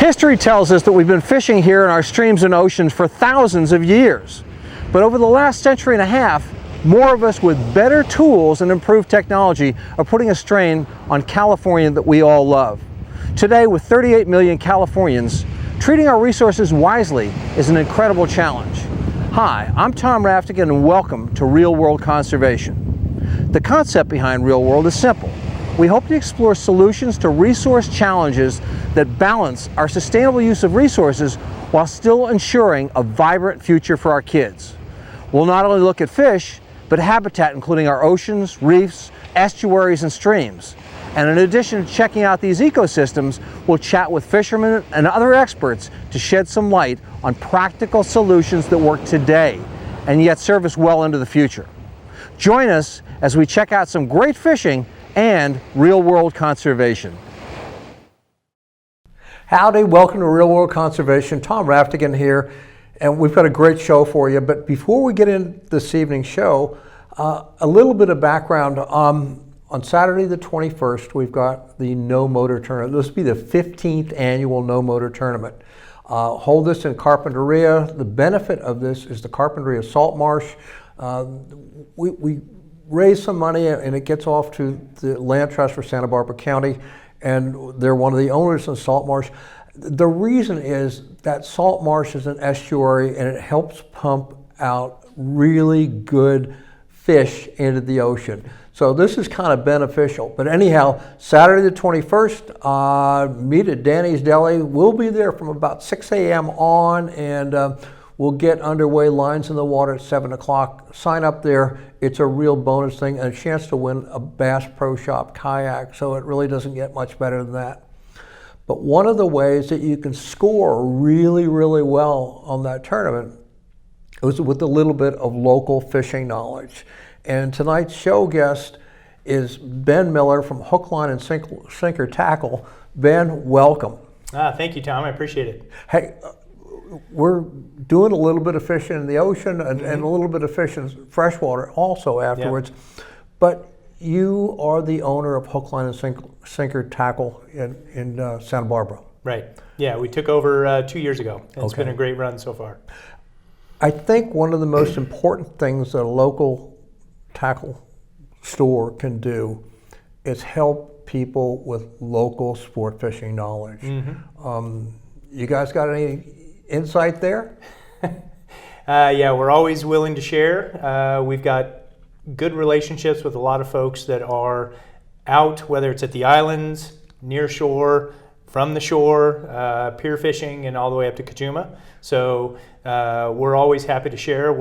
History tells us that we've been fishing here in our streams and oceans for thousands of years. But over the last century and a half, more of us with better tools and improved technology are putting a strain on California that we all love. Today, with 38 million Californians, treating our resources wisely is an incredible challenge. Hi, I'm Tom Raftican and welcome to Real World Conservation. The concept behind Real World is simple. We hope to explore solutions to resource challenges that balance our sustainable use of resources while still ensuring a vibrant future for our kids. We'll not only look at fish, but habitat including our oceans, reefs, estuaries, and streams. And in addition to checking out these ecosystems, we'll chat with fishermen and other experts to shed some light on practical solutions that work today and yet serve us well into the future. Join us as we check out some great fishing and real-world conservation. Howdy, welcome to Real World Conservation. Tom Raftican here, and we've got a great show for you. But before we get into this evening's show, a little bit of background. On Saturday the 21st, we've got the No Motor Tournament. This will be the 15th annual No Motor Tournament. Hold this in Carpinteria. The benefit of this is the Carpinteria Salt Marsh. We raise some money and it gets off to the Land Trust for Santa Barbara County, and they're one of the owners of Salt Marsh. The reason is that Salt Marsh is an estuary and it helps pump out really good fish into the ocean. So this is kind of beneficial. But anyhow, Saturday the 21st, meet at Danny's Deli. We'll be there from about 6 a.m. on, and we'll get underway, lines in the water at 7 o'clock. Sign up there. It's a real bonus thing and a chance to win a Bass Pro Shop kayak, so it really doesn't get much better than that. But one of the ways that you can score really, really well on that tournament is with a little bit of local fishing knowledge. And tonight's show guest is Ben Miller from Hook, Line, and Sinker Tackle. Ben, welcome. Thank you, Tom. I appreciate it. Hey, we're doing a little bit of fishing in the ocean and a little bit of fishing freshwater also afterwards. Yep. But you are the owner of Hook, Line, and Sinker Tackle in Santa Barbara. Right. Yeah, we took over 2 years ago. It's been a great run so far. I think one of the most important things that a local tackle store can do is help people with local sport fishing knowledge. You guys got any insight there? Yeah, we're always willing to share. We've got good relationships with a lot of folks that are out, whether it's at the islands, near shore, from the shore, pier fishing, and all the way up to Kajuma. So we're always happy to share.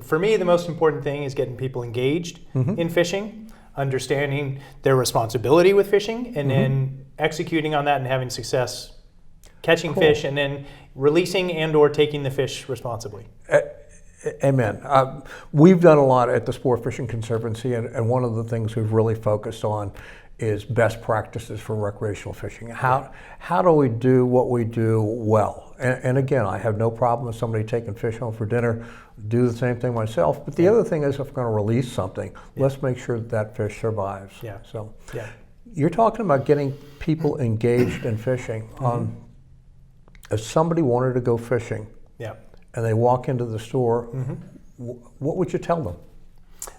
For me, the most important thing is getting people engaged in fishing, understanding their responsibility with fishing, and then executing on that and having success catching fish and then releasing and or taking the fish responsibly. Amen. We've done a lot at the Sportfishing Conservancy, and one of the things we've really focused on is best practices for recreational fishing. How do we do what we do well? And again, I have no problem with somebody taking fish home for dinner, do the same thing myself. But the other thing is, if we're going to release something, let's make sure that fish survives. So you're talking about getting people engaged in fishing. If somebody wanted to go fishing and they walk into the store, what would you tell them?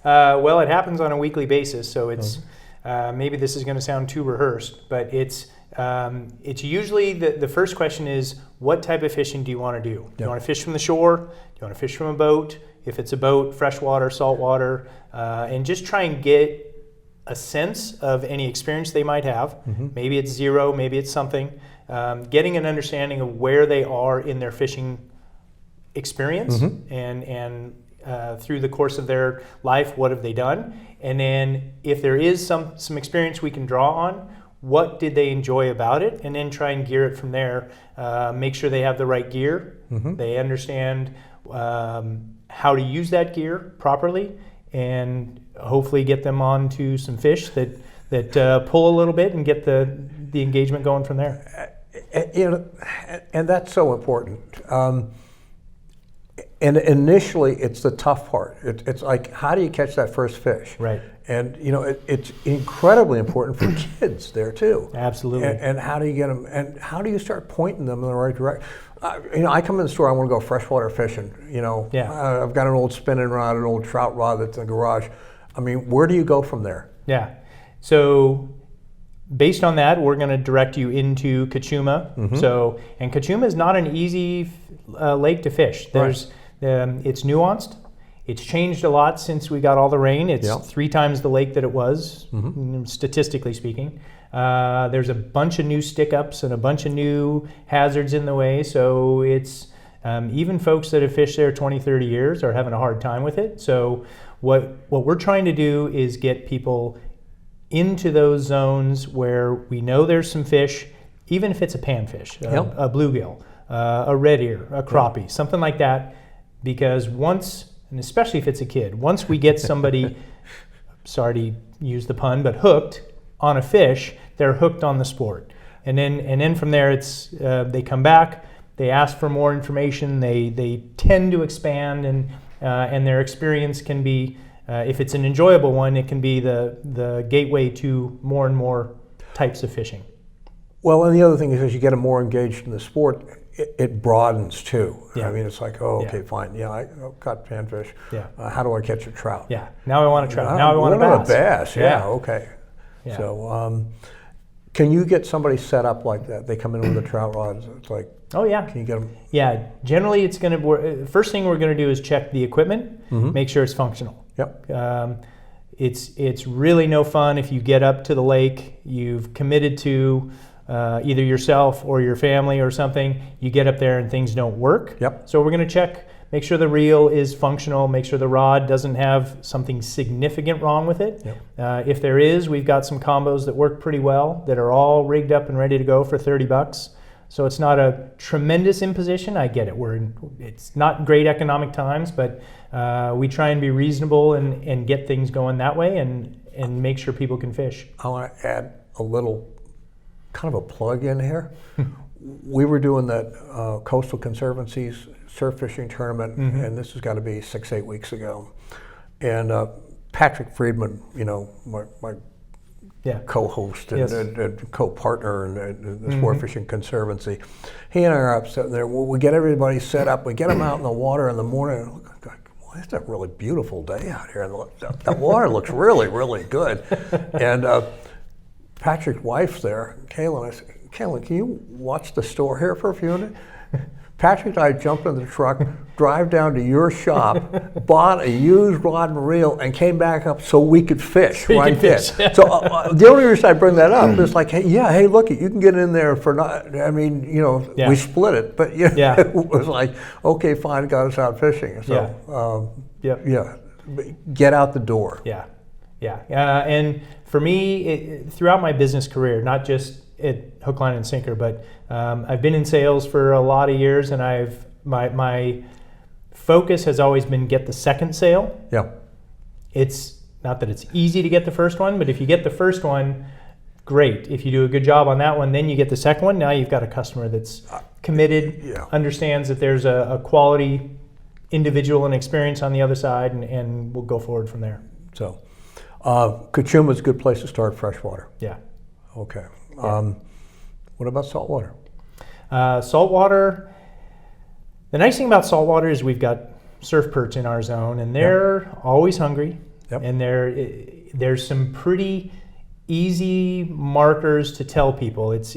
Well, it happens on a weekly basis, so it's maybe this is going to sound too rehearsed, but it's usually the first question is, what type of fishing do you want to do? Do you want to fish from the shore? Do you want to fish from a boat? If it's a boat, freshwater, saltwater, and just try and get a sense of any experience they might have. Maybe it's zero, maybe it's something. Getting an understanding of where they are in their fishing experience and through the course of their life, what have they done? And then if there is some experience we can draw on, what did they enjoy about it? And then try and gear it from there. Make sure they have the right gear. They understand how to use that gear properly, and hopefully get them onto some fish that pull a little bit and get the engagement going from there. And that's so important. And initially, it's the tough part. It's like, how do you catch that first fish? Right. And it's incredibly important for kids there too. Absolutely. And how do you get them? And how do you start pointing them in the right direction? I come in the store. I want to go freshwater fishing. Yeah. I've got an old spinning rod, an old trout rod that's in the garage. I mean, where do you go from there? Yeah. So based on that, we're going to direct you into Kachuma. And Kachuma is not an easy lake to fish. It's nuanced. It's changed a lot since we got all the rain. It's 3 times the lake that it was, statistically speaking. There's a bunch of new stick-ups and a bunch of new hazards in the way. So it's even folks that have fished there 20, 30 years are having a hard time with it. So what we're trying to do is get people into those zones where we know there's some fish, even if it's a panfish, a bluegill, a red ear, a crappie, something like that. Because once, and especially if it's a kid, once we get somebody, sorry to use the pun, but hooked on a fish, they're hooked on the sport. And then from there, it's they come back, they ask for more information, they tend to expand, and their experience can be, if it's an enjoyable one, it can be the gateway to more and more types of fishing. Well, and the other thing is, as you get them more engaged in the sport, it broadens too. Yeah. I mean, it's like, okay, fine. Yeah, I caught panfish. Yeah. How do I catch a trout? Yeah. Now I want a trout. Now I want a bass. A bass. Yeah. Okay. Yeah. So, can you get somebody set up like that? They come in with a trout rod. It's like, oh yeah. Can you get them? Yeah. Generally, it's going to. First thing we're going to do is check the equipment, make sure it's functional. Yep. It's really no fun if you get up to the lake, you've committed to either yourself or your family or something, you get up there and things don't work. Yep. So we're going to check, make sure the reel is functional, make sure the rod doesn't have something significant wrong with it. Yep. If there is, we've got some combos that work pretty well that are all rigged up and ready to go for $30. So it's not a tremendous imposition. I get it. It's not great economic times, but we try and be reasonable and get things going that way and make sure people can fish. I want to add a little kind of a plug in here. We were doing that Coastal Conservancy's surf fishing tournament, and this has got to be 6-8 weeks ago. And Patrick Friedman, my co-host and co-partner in the Sportfishing Conservancy, he and I are up sitting there. We get everybody set up. We get them out in the water in the morning. Well, it's a really beautiful day out here. And the water looks really, really good. And Patrick's wife's there, Kaylin. I said, Kaylin, can you watch the store here for a few minutes? Patrick and I jumped in the truck, drive down to your shop, bought a used rod and reel, and came back up so we could fish right there. So the only reason I bring that up is like, hey, look, you can get in there for not. I mean, we split it, but it was like, okay, fine, got us out fishing. So get out the door. Yeah. And for me, throughout my business career, not just at Hook, Line, and Sinker, but I've been in sales for a lot of years, and my focus has always been get the second sale. Yeah. It's not that it's easy to get the first one, but if you get the first one, great. If you do a good job on that one, then you get the second one. Now you've got a customer that's committed, understands that there's a quality individual and experience on the other side, and we'll go forward from there. So, Kachuma is a good place to start freshwater. Yeah. Okay. What about saltwater? Saltwater, the nice thing about saltwater is we've got surf perch in our zone, and they're always hungry. Yep. And there's some pretty easy markers to tell people. It's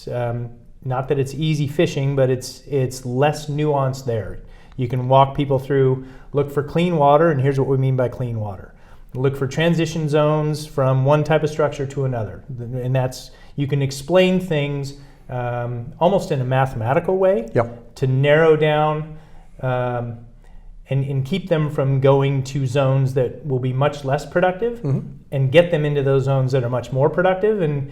not that it's easy fishing, but it's less nuanced there. You can walk people through, look for clean water, and here's what we mean by clean water. Look for transition zones from one type of structure to another. And that's, you can explain things almost in a mathematical way to narrow down and keep them from going to zones that will be much less productive and get them into those zones that are much more productive. And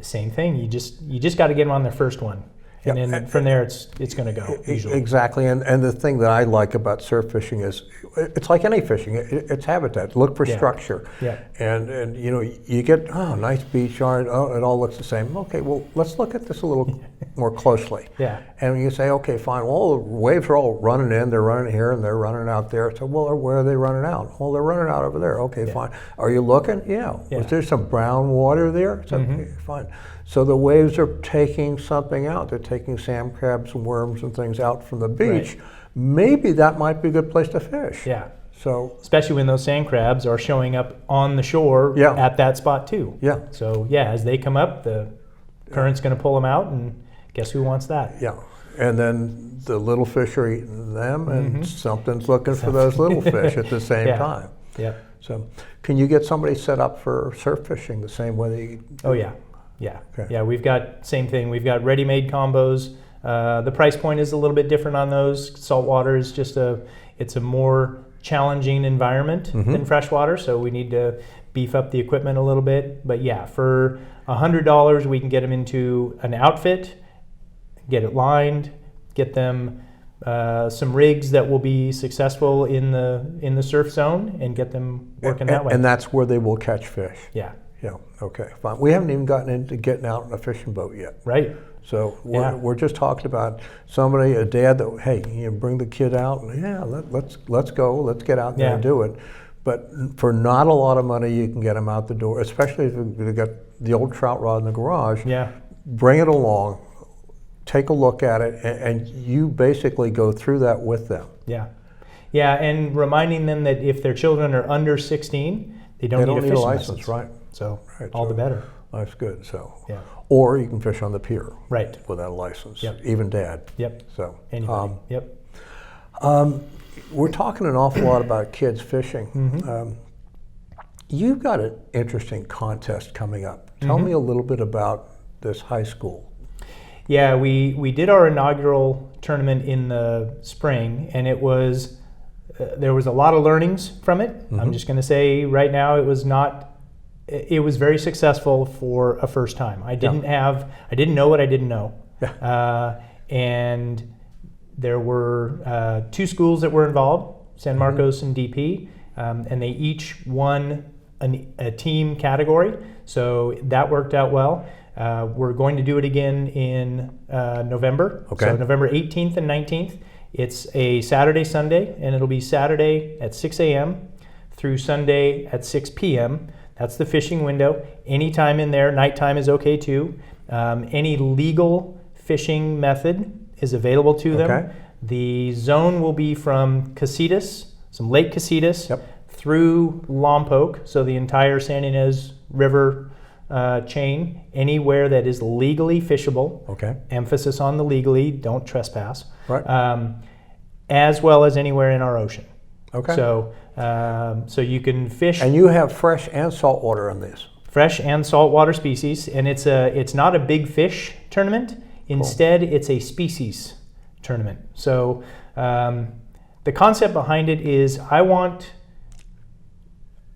same thing, you just got to get them on their first one. and Yeah. then from there it's going to go usually. Exactly, and the thing that I like about surf fishing is it's like any fishing. It's habitat. Look for Yeah. structure. Yeah. And you know, you get, oh, nice beach, all right, oh, it all looks the same. Okay, well, let's look at this a little more closely. Yeah. And you say, okay, fine. Well, the waves are all running in. They're running here and they're running out there. So, well, where are they running out? Well, they're running out over there. Okay, Yeah. fine. Are you looking? Yeah. Yeah. Was there some brown water there? It's okay, fine. So the waves are taking something out. They're taking sand crabs and worms and things out from the beach. Right. Maybe that might be a good place to fish. Yeah. So, Especially when those sand crabs are showing up on the shore Yeah. at that spot too. yeah, So yeah, as they come up, the current's going to pull them out, and guess who wants that? yeah. And then the little fish are eating them, and something's looking for those little fish at the same Yeah. time. Yep. So, can you get somebody set up for surf fishing the same way that you? Oh yeah, yeah, Okay. yeah. We've got same thing. We've got ready-made combos. The price point is a little bit different on those. Saltwater is just it's a more challenging environment than freshwater, so we need to beef up the equipment a little bit. But yeah, for $100, we can get them into an outfit, get it lined, get them some rigs that will be successful in the surf zone, and get them working that way. And that's where they will catch fish. Yeah, Yeah. Okay. Fine. We haven't even gotten into getting out on a fishing boat yet. right. So Yeah. we're just talking about somebody, a dad that, hey, you know, bring the kid out, and yeah, let's go, let's get out there Yeah. and do it. But for not a lot of money, you can get them out the door, especially if you've got the old trout rod in the garage. Yeah, Bring it along, take a look at it, and you basically go through that with them. yeah, yeah, and reminding them that if their children are under 16, they don't need a fishing license. right? So Right, all the so- better. That's good. So, Yeah. or you can fish on the pier Right. without a license. Yep. Even dad. Yep. So, Anybody. Yep. we're talking an awful lot about kids fishing. You've got an interesting contest coming up. Tell me a little bit about this high school. Yeah, we did our inaugural tournament in the spring, and it was there was a lot of learnings from it. I'm just going to say right now it was not. It was very successful for a first time. I didn't know what I didn't know, and there were 2 schools that were involved, San Marcos and DP, and they each won a team category. So that worked out well. We're going to do it again in November. Okay. So November 18th and 19th. It's a Saturday, Sunday, and it'll be Saturday at 6 a.m. through Sunday at 6 p.m. That's the fishing window. Anytime in there, nighttime is okay too. Any legal fishing method is available to them. Okay. The zone will be from Casitas, some Lake Casitas, through Lompoc, so the entire San Ynez River chain, anywhere that is legally fishable. Okay. Emphasis on the legally, don't trespass. Right. As well as anywhere in our ocean. Okay. So you can fish And you have fresh and salt water in these. fresh and saltwater species, and it's not a big fish tournament. Instead, it's a species tournament. So the concept behind it is I want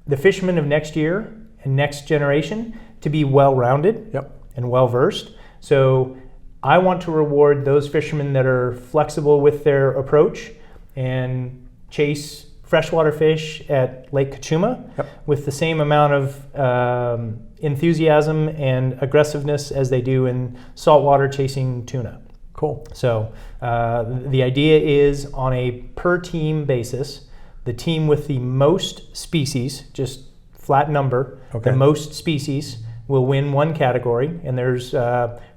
the fishermen of next year and next generation to be well-rounded and well-versed. So I want to reward those fishermen that are flexible with their approach and chase freshwater fish at Lake Cachuma with the same amount of enthusiasm and aggressiveness as they do in saltwater chasing tuna. Cool. So the idea is on a per team basis, the team with the most species, just flat number, Okay. the most species will win one category, and there's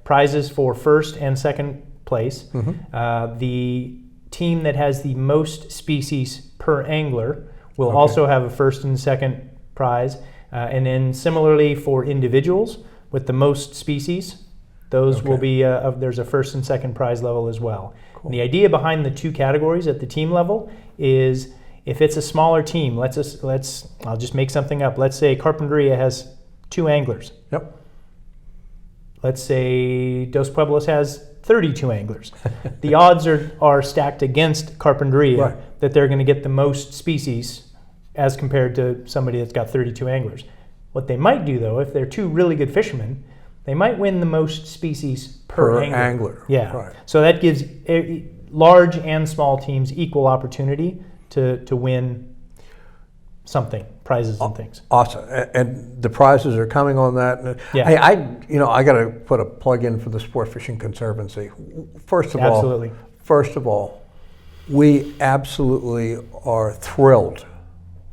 prizes for first and second place. The team that has the most species per angler will also have a first and second prize. And then similarly for individuals with the most species, those will be, there's a first and second prize level as well. And the idea behind the 2 categories at the team level is if it's a smaller team, I'll just make something up. Let's say Carpinteria has 2 anglers. Let's say Dos Pueblos has 32 anglers. The odds are stacked against Carpinteria that they're going to get the most species as compared to somebody that's got 32 anglers. What they might do though, if they're 2 really good fishermen, they might win the most species per angler. Yeah. Right. So that gives large and small teams equal opportunity to win something, prizes and things. Awesome. And the prizes are coming on that. Yeah. Hey, I got to put a plug in for the Sportfishing Conservancy. First of all, we absolutely are thrilled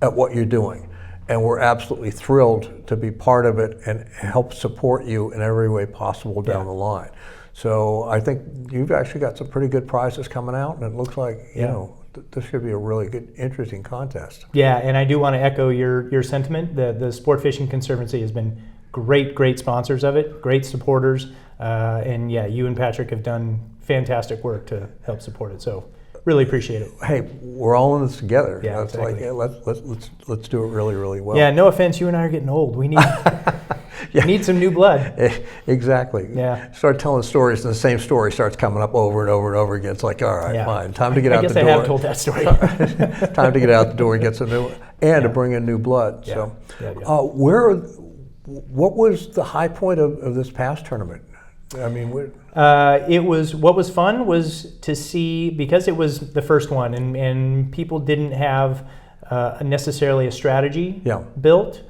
at what you're doing. And we're absolutely thrilled to be part of it and help support you in every way possible down the line. So I think you've actually got some pretty good prizes coming out, and it looks like, you know, this should be a really good, interesting contest. Yeah, and I do want to echo your sentiment. The Sport Fishing Conservancy has been great sponsors of it, great supporters, and yeah, you and Patrick have done fantastic work to help support it. So really appreciate it. Hey, we're all in this together. Yeah, That's exactly. let's do it really well. Yeah, no offense, you and I are getting old. We need need some new blood. Exactly. Yeah. Start telling stories, and the same story starts coming up over and over and over again. It's like, all right, fine, time to get out the door. I guess I have told that story. Time to get out the door and get some new, and to bring in new blood. Yeah. So, what was the high point of this past tournament? I mean, what was fun was to see, because it was the first one, and people didn't have necessarily a strategy built,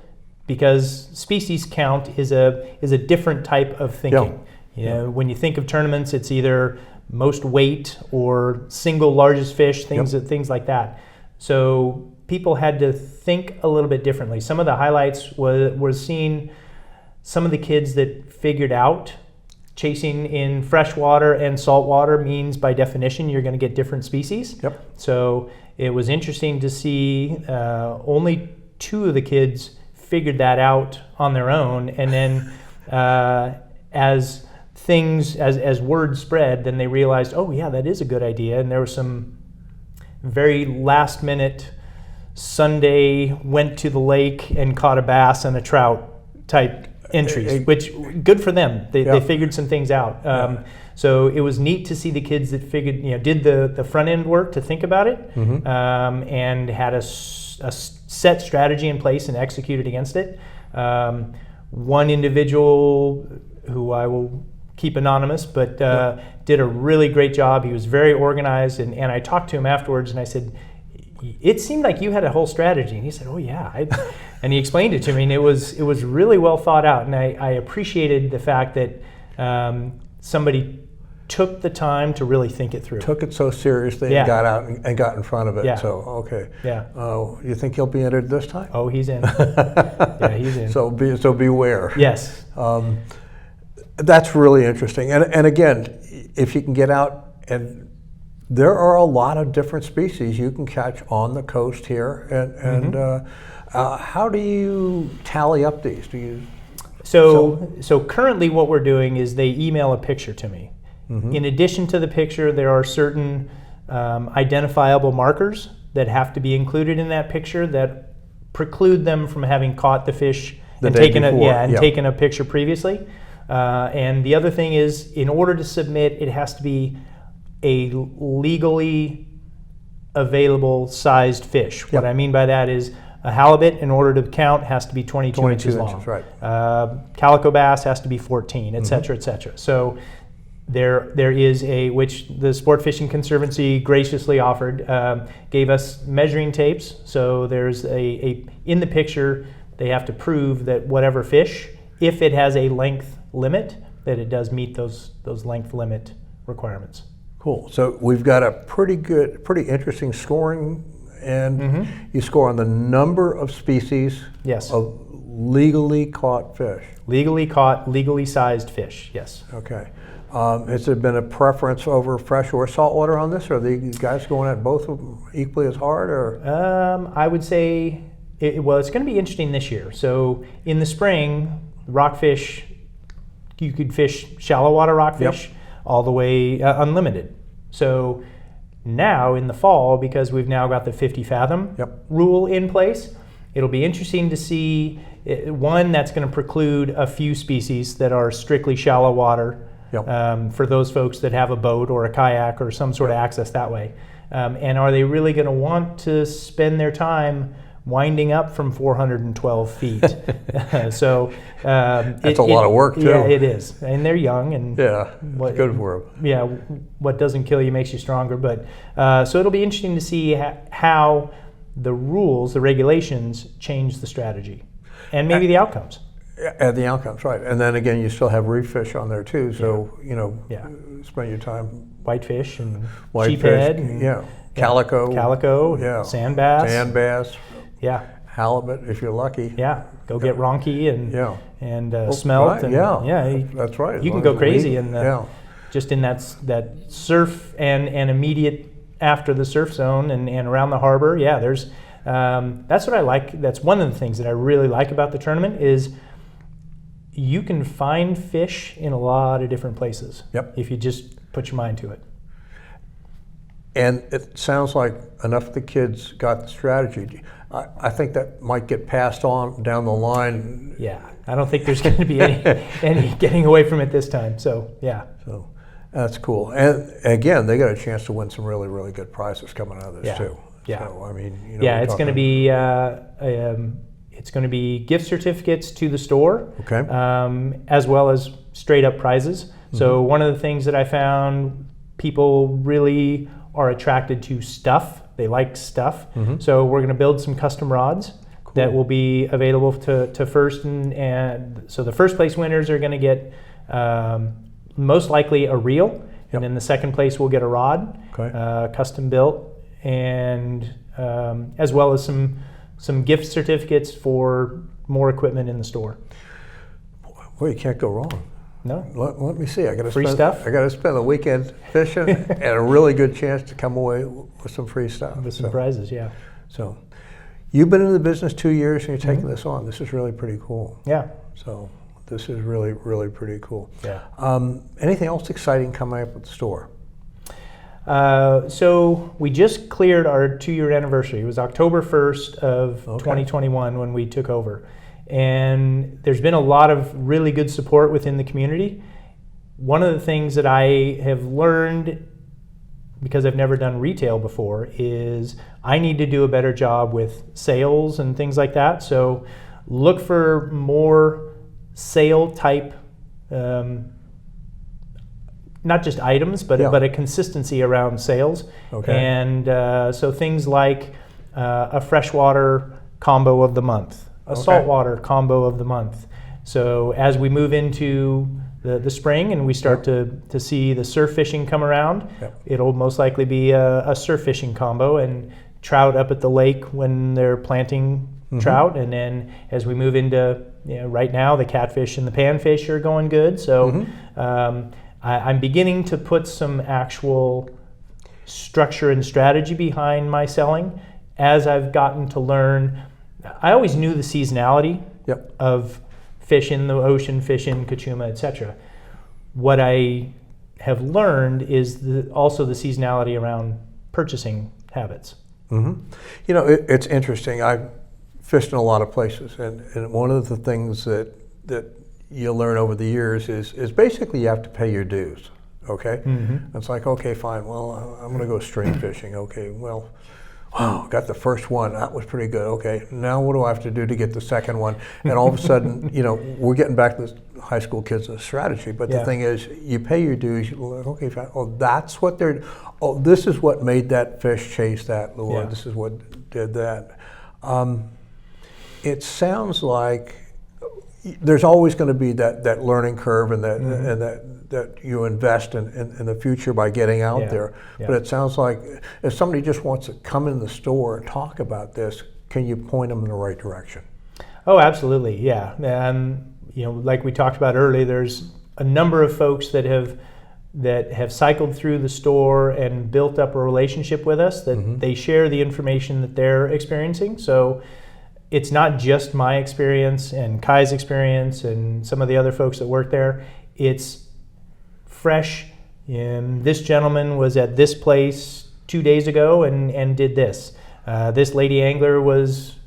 because species count is a different type of thinking. You know, when you think of tournaments, it's either most weight or single largest fish, things like that. So people had to think a little bit differently. Some of the highlights was seeing some of the kids that figured out chasing in freshwater and saltwater means, by definition, you're going to get different species. So it was interesting to see only 2 of the kids figured that out on their own, and then as word spread, then they realized, oh yeah, that is a good idea. And there was some very last minute Sunday went to the lake and caught a bass and a trout type entries, which good for them. They figured some things out. So it was neat to see the kids that figured, did the front end work to think about it, and had a set strategy in place and executed against it. One individual, who I will keep anonymous, but did a really great job. He was very organized, and I talked to him afterwards, and I said, it seemed like you had a whole strategy. And he said, oh yeah. And he explained it to me, and it was really well thought out. And I appreciated the fact that somebody took the time to really think it through. Took it so seriously and got out and got in front of it. So, okay. You think he'll be entered this time? Oh, he's in. Yeah, he's in. So beware. Yes. That's really interesting. And again, if you can get out, and there are a lot of different species you can catch on the coast here. And how do you tally up these? Do you? So currently what we're doing is they email a picture to me. In addition to the picture, there are certain identifiable markers that have to be included in that picture that preclude them from having caught the fish and taken a picture previously. And the other thing is, in order to submit, it has to be a legally available sized fish. What I mean by that is, a halibut, in order to count, has to be 22 inches long. Right. Calico bass has to be 14, et cetera, et cetera. So there is which the Sport Fishing Conservancy graciously offered, gave us measuring tapes. So there's in the picture, they have to prove that whatever fish, if it has a length limit, that it does meet those length limit requirements. Cool. So we've got a pretty interesting scoring, and you score on the number of species of legally caught fish. Legally caught, legally sized fish, yes. Okay. Has there been a preference over fresh or saltwater on this? Are these guys going at both of them equally as hard? Or I would say, it's going to be interesting this year. So in the spring, rockfish, you could fish shallow water rockfish all the way unlimited. So now in the fall, because we've now got the 50 fathom rule in place, it'll be interesting to see, one, that's going to preclude a few species that are strictly shallow water for those folks that have a boat or a kayak or some sort of access that way. And are they really going to want to spend their time winding up from 412 feet. So That's a lot of work, too. Yeah, it is. And they're young. And Yeah, it's good for them. Yeah, what doesn't kill you makes you stronger. But so it'll be interesting to see how the rules, the regulations, change the strategy and maybe the outcomes. And the outcomes, right. And then again, you still have reef fish on there too. So, spend your time. Whitefish and Whitefish, sheephead. And, calico. Calico, sand bass. Sand bass. Yeah. Halibut, if you're lucky. Yeah. Go get ronky and smelt. Right, and, that's right. You can go crazy just in that surf and immediate after the surf zone and around the harbor. Yeah, there's that's what I like. That's one of the things that I really like about the tournament is you can find fish in a lot of different places. Yep. If you just put your mind to it. And it sounds like enough of the kids got the strategy. I think that might get passed on down the line. Yeah, I don't think there's going to be any getting away from it this time. So, yeah. So that's cool. And again, they got a chance to win some really, really good prizes coming out of this too. Yeah. So, I mean, it's going to be it's going to be gift certificates to the store, okay, as well as straight up prizes. Mm-hmm. So one of the things that I found, people really are attracted to stuff. They like stuff. Mm-hmm. So we're going to build some custom rods that will be available to first, and so the first place winners are going to get most likely a reel, and then the second place will get a rod, custom built, and as well as some gift certificates for more equipment in the store. Well, you can't go wrong. No. Let me see. I got to free stuff. I got to spend the weekend fishing and a really good chance to come away with some free stuff. With some prizes, yeah. So, you've been in the business 2 years and you're taking this on. This is really pretty cool. Yeah. So, this is really, really pretty cool. Yeah. Anything else exciting coming up at the store? So we just cleared our 2-year anniversary. It was October 1st of 2021 when we took over. And there's been a lot of really good support within the community. One of the things that I have learned, because I've never done retail before, is I need to do a better job with sales and things like that. So look for more sale type not just items, but a consistency around sales. Okay. And so things like a freshwater combo of the month, a saltwater combo of the month. So as we move into the spring and we start to see the surf fishing come around, it'll most likely be a surf fishing combo and trout up at the lake when they're planting trout. And then as we move into, right now the catfish and the panfish are going good. So I'm beginning to put some actual structure and strategy behind my selling as I've gotten to learn. I always knew the seasonality of fish in the ocean, fish in Kachuma, etc. What I have learned is also the seasonality around purchasing habits. It's interesting. I've fished in a lot of places, and one of the things that you learn over the years is basically you have to pay your dues, okay? It's like, okay, fine, well, I'm gonna go stream fishing. Okay, well, wow, got the first one, that was pretty good. Okay, now what do I have to do to get the second one? And all of a sudden, we're getting back to the high school kids' strategy, but the thing is, you pay your dues, you're like, okay, fine, that's what this is what made that fish chase that lure, this is what did that. It sounds like there's always going to be that learning curve and that you invest in the future by getting out there. But it sounds like if somebody just wants to come in the store and talk about this, can you point them in the right direction? Oh, absolutely, yeah. Like we talked about earlier, there's a number of folks that have cycled through the store and built up a relationship with us that they share the information that they're experiencing. So it's not just my experience and Kai's experience and some of the other folks that work there. It's fresh. This gentleman was at this place 2 days ago and did this. This lady angler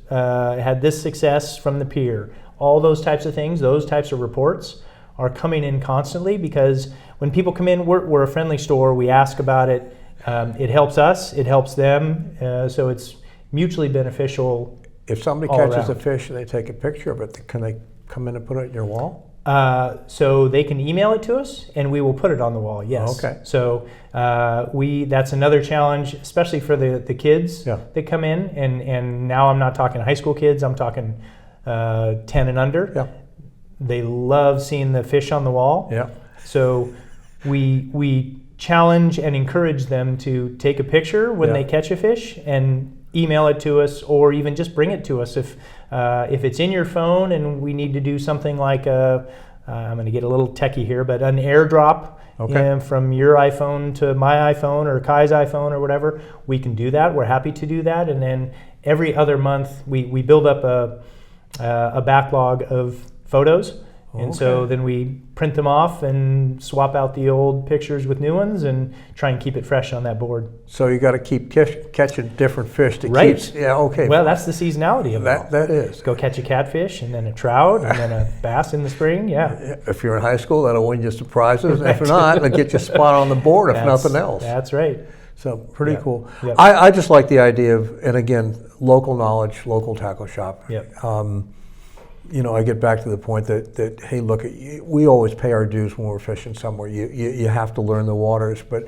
had this success from the pier. All those types of things, those types of reports are coming in constantly because when people come in, we're a friendly store. We ask about it. It helps us. It helps them. So it's mutually beneficial. if somebody all catches a around. fish and they take a picture of it, can they come in and put it in your wall? So they can email it to us, and we will put it on the wall. Yes. Okay. So that's another challenge, especially for the kids Yeah. that come in, and now I'm not talking high school kids. I'm talking 10 and under. Yeah. They love seeing the fish on the wall. Yeah. So we challenge and encourage them to take a picture when Yeah. they catch a fish and email it to us, or even just bring it to us if it's in your phone and we need to do something like I'm going to get a little techie here, but an airdrop. Okay. From your iPhone to my iPhone or Kai's iPhone or whatever, we can do that. We're happy to do that. And then every other month, we build up a backlog of photos. And so then we print them off and swap out the old pictures with new ones and try and keep it fresh on that board. So you got to keep catching different fish to Right. keep. Yeah. Okay. Well, that's the seasonality of it all. that is. Go catch a catfish and then a trout and then a bass in the spring. Yeah. If you're in high school, that'll win you some prizes. If not, it'll get you a spot on the board, if nothing else. That's right. So pretty Yep. cool. Yep. I just like the idea of, and again, local knowledge, local tackle shop. Yep. I get back to the point that hey, look, we always pay our dues when we're fishing somewhere. You have to learn the waters, but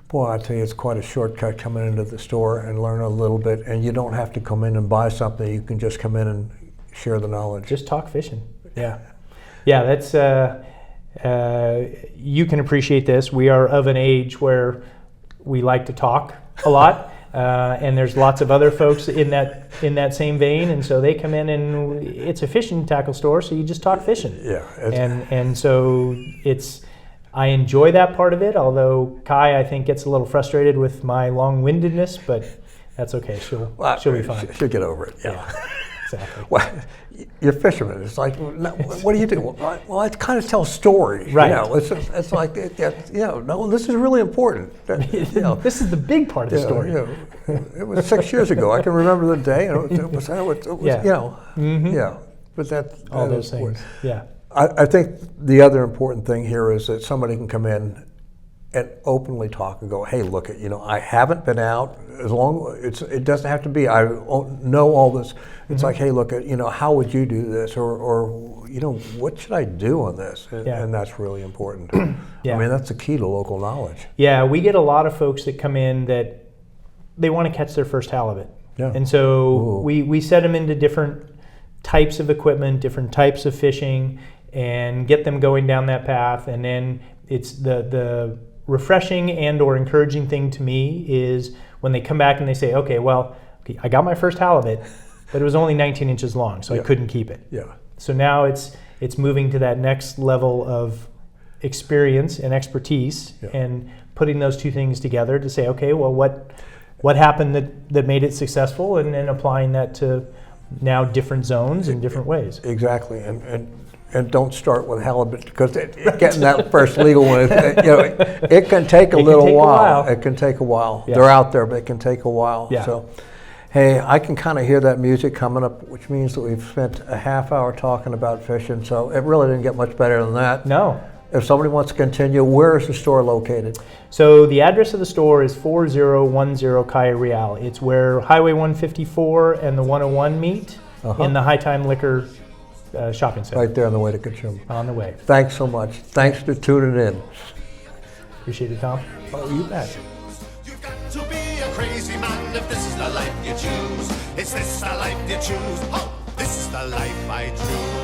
boy, I tell you, it's quite a shortcut coming into the store and learn a little bit. And you don't have to come in and buy something. You can just come in and share the knowledge. Just talk fishing. Yeah. Yeah, that's, you can appreciate this. We are of an age where we like to talk a lot. And there's lots of other folks in that same vein, and so they come in, and it's a fishing tackle store, so you just talk fishing. Yeah. And so I enjoy that part of it. Although Kai, I think, gets a little frustrated with my long-windedness, but that's okay. She'll be fine. She'll get over it. Yeah. Exactly. Well, you're fishermen. It's like, what do you do? Well, I kind of tell stories. Right. It's like, no, this is really important. This is the big part of the story. It was 6 years ago. I can remember the day. And it was Yeah. But that All that those is things. important. Yeah. I think the other important thing here is that somebody can come in and openly talk and go, hey, look, I haven't been out as long. It doesn't have to be. I know all this. It's like, hey, look, how would you do this, or what should I do on this? And that's really important. Yeah. I mean, that's the key to local knowledge. Yeah, we get a lot of folks that come in that they want to catch their first halibut. Yeah. And so we set them into different types of equipment, different types of fishing, and get them going down that path. And then it's the refreshing and or encouraging thing to me is when they come back and they say, okay, I got my first halibut, but it was only 19 inches long, so I couldn't keep it. Yeah. So now it's moving to that next level of experience and expertise, and putting those two things together to say, okay, well, what happened that made it successful, and then applying that to now different zones in different ways. Exactly, and don't start with halibut, because getting that first legal one, it can take a little while. It can take a while. Yeah. They're out there, but it can take a while. Yeah. So, hey, I can kind of hear that music coming up, which means that we've spent a half hour talking about fishing. So it really didn't get much better than that. No. If somebody wants to continue, where is the store located? So the address of the store is 4010 Calle Real. It's where Highway 154 and the 101 meet in the High Time Liquor shopping center. Right there on the way to Kachum. On the way. Thanks so much. Thanks for tuning in. Appreciate it, Tom. Oh, you bet. You've got to be a crazy man if this is the life you choose. Is this the life you choose? Oh, this is the life I choose.